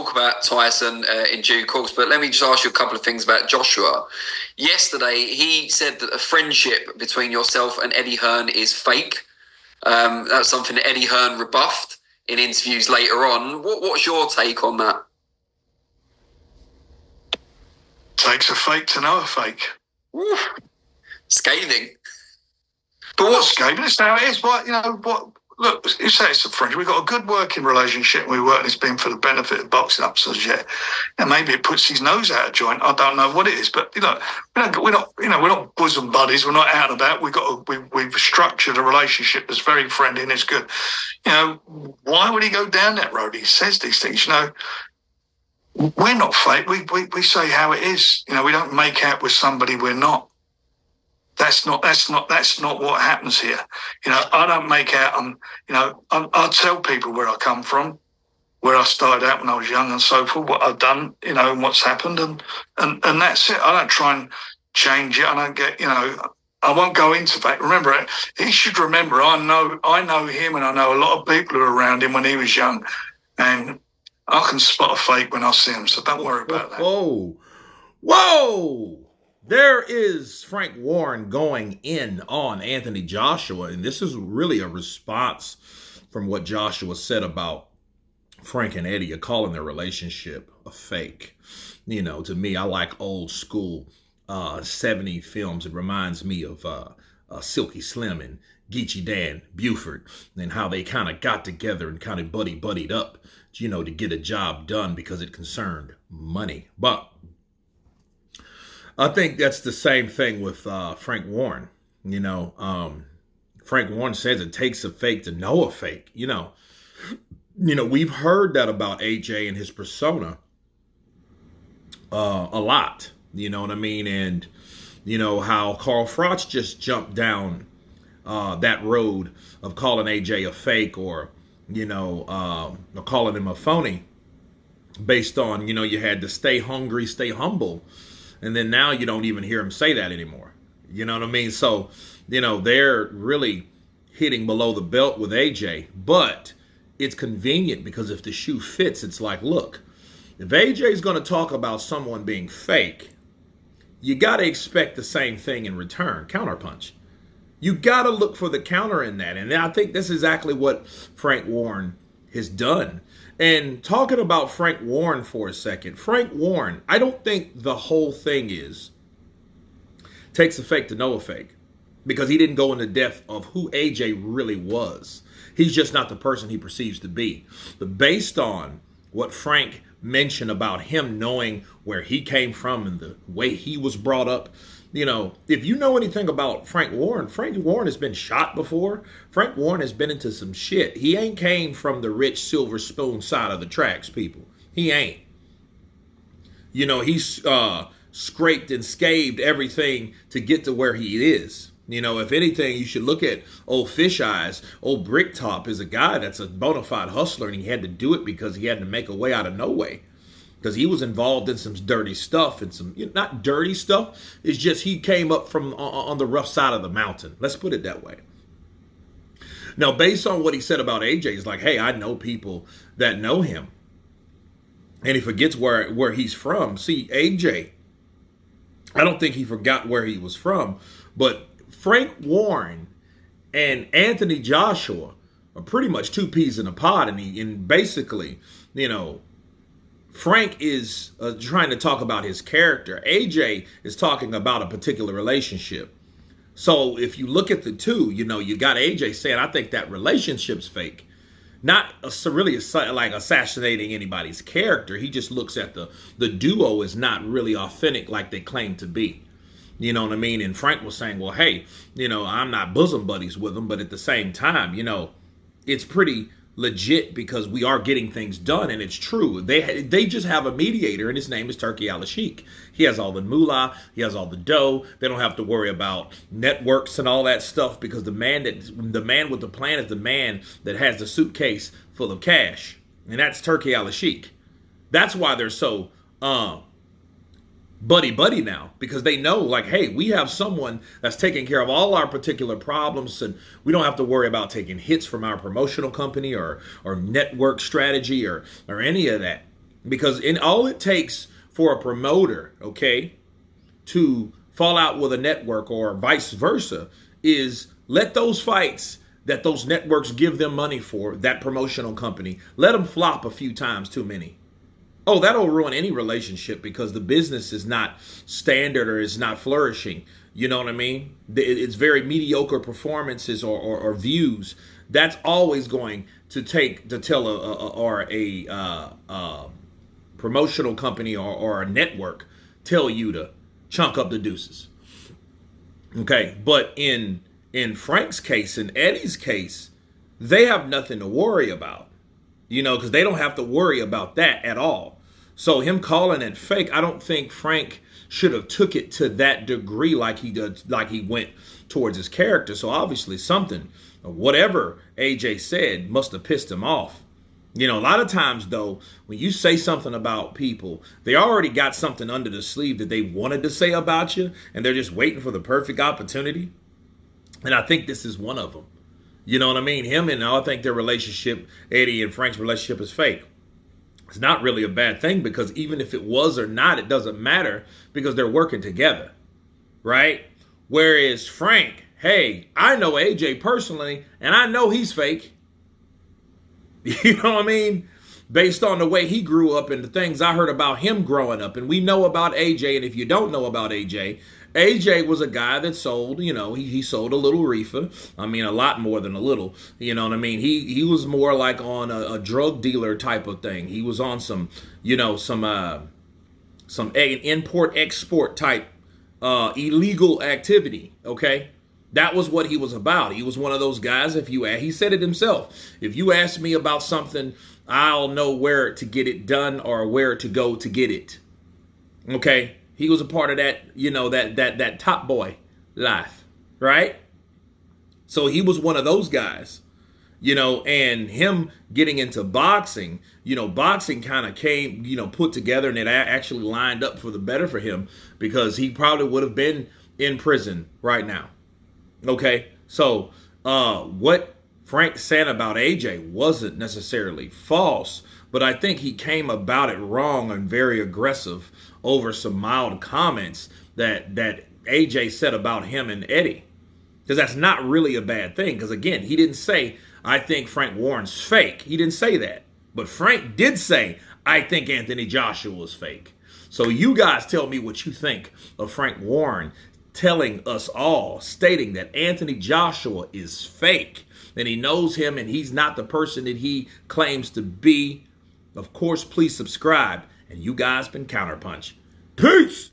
talk about Tyson in due course, but let me just ask you a couple of things about Joshua. Yesterday, he said that a friendship between yourself and Eddie Hearn is fake. That's something that Eddie Hearn rebuffed in interviews later on. What's your take on that? Takes a fake to know a fake. Ooh, scathing. But what's scathing? It's how it is. What Look, you say it's a friendship. We've got a good working relationship. We work. It's been for the benefit of boxing upstairs. Yeah, and maybe it puts his nose out of joint. I don't know what it is, but we're not bosom buddies. We're not out and about. We've structured a relationship that's very friendly and it's good. Why would he go down that road? He says these things. We're not fake. We say how it is. We don't make out with somebody we're not. That's not what happens here. I don't make out. I tell people where I come from, where I started out when I was young and so forth, what I've done, and what's happened, and that's it. I don't try and change it. I don't get, I won't go into that. Remember, he should remember. I know him, and I know a lot of people who were around him when he was young, and I can spot a fake when I see him. So don't worry about that. Whoa! There is Frank Warren going in on Anthony Joshua, and this is really a response from what Joshua said about Frank and Eddie, calling their relationship a fake. To me, I like old school 70 films. It reminds me of Silky Slim and Geechee Dan Buford and how they kind of got together and kind of buddied up, to get a job done because it concerned money. But I think that's the same thing with Frank Warren. Frank Warren says it takes a fake to know a fake. We've heard that about AJ and his persona a lot. You know what I mean? And how Carl Froch just jumped down that road of calling AJ a fake or calling him a phony based on, you had to stay hungry, stay humble. And then now you don't even hear him say that anymore. You know what I mean? So, they're really hitting below the belt with AJ. But it's convenient because if the shoe fits, it's like, look, if AJ's going to talk about someone being fake, you got to expect the same thing in return, counterpunch. You got to look for the counter in that. And I think that's exactly what Frank Warren has done. And talking about Frank Warren for a second, Frank Warren, I don't think the whole thing takes a fake to know a fake, because he didn't go into depth of who AJ really was. He's just not the person he perceives to be. But based on what Frank mentioned about him knowing where he came from and the way he was brought up, if you know anything about Frank Warren has been shot before. Frank Warren has been into some shit. He ain't came from the rich silver spoon side of the tracks, people. He ain't. He's scraped and scathed everything to get to where he is. If anything, you should look at old Fish Eyes. Old Bricktop is a guy that's a bona fide hustler, and he had to do it because he had to make a way out of no way. Because he was involved in some dirty stuff and some, not dirty stuff. It's just he came up from on the rough side of the mountain. Let's put it that way. Now, based on what he said about AJ, he's like, hey, I know people that know him. And he forgets where he's from. See, AJ, I don't think he forgot where he was from. But Frank Warren and Anthony Joshua are pretty much two peas in a pod. And basically, Frank is trying to talk about his character. AJ is talking about a particular relationship. So if you look at the two, you got AJ saying, I think that relationship's fake. Not really like assassinating anybody's character. He just looks at the duo is not really authentic like they claim to be. You know what I mean? And Frank was saying, well, hey, I'm not bosom buddies with them. But at the same time, it's pretty legit because we are getting things done, and it's true. They just have a mediator, and his name is Turki Al-Sheikh. He has all the moolah, he has all the dough. They don't have to worry about networks and all that stuff because the man with the plan is the man that has the suitcase full of cash, and that's Turki Al-Sheikh. That's why they're so buddy now, because they know, like, hey, we have someone that's taking care of all our particular problems, and we don't have to worry about taking hits from our promotional company or network strategy or any of that. Because in all it takes for a promoter, okay, to fall out with a network or vice versa is let those fights that those networks give them money for, that promotional company, let them flop a few times too many. Oh, that'll ruin any relationship because the business is not standard or is not flourishing. You know what I mean? It's very mediocre performances or views. That's always going to tell a promotional company or a network tell you to chunk up the deuces. Okay, but in Frank's case, in Eddie's case, they have nothing to worry about, you know, because they don't have to worry about that at all. So him calling it fake, I don't think Frank should have took it to that degree like he did, like he went towards his character. So obviously something, whatever AJ said, must have pissed him off. You know, a lot of times, though, when you say something about people, they already got something under the sleeve that they wanted to say about you, and they're just waiting for the perfect opportunity. And I think this is one of them. You know what I mean? Him and I think their relationship, Eddie and Frank's relationship, is fake. It's not really a bad thing because even if it was or not, it doesn't matter because they're working together, right? Whereas Frank, hey, I know AJ personally, and I know he's fake. You know what I mean? Based on the way he grew up and the things I heard about him growing up. And we know about AJ. And if you don't know about AJ, AJ was a guy that sold, you know, he sold a little reefer. I mean, a lot more than a little. You know what I mean? He was more like on a drug dealer type of thing. He was on some, you know, some import export type illegal activity. Okay. That was what he was about. He was one of those guys, he said it himself. If you ask me about something, I'll know where to get it done or where to go to get it. Okay? He was a part of that, you know, that top boy life, right? So he was one of those guys, you know, and him getting into boxing, you know, boxing kind of came, you know, put together and it actually lined up for the better for him because he probably would have been in prison right now. Okay, so what Frank said about AJ wasn't necessarily false, but I think he came about it wrong and very aggressive over some mild comments that AJ said about him and Eddie. Because that's not really a bad thing. Because again, he didn't say, I think Frank Warren's fake. He didn't say that. But Frank did say, I think Anthony Joshua is fake. So you guys tell me what you think of Frank Warren telling us all, stating that Anthony Joshua is fake, and he knows him and he's not the person that he claims to be. Of course, please subscribe, and you guys been Counterpunch. Peace!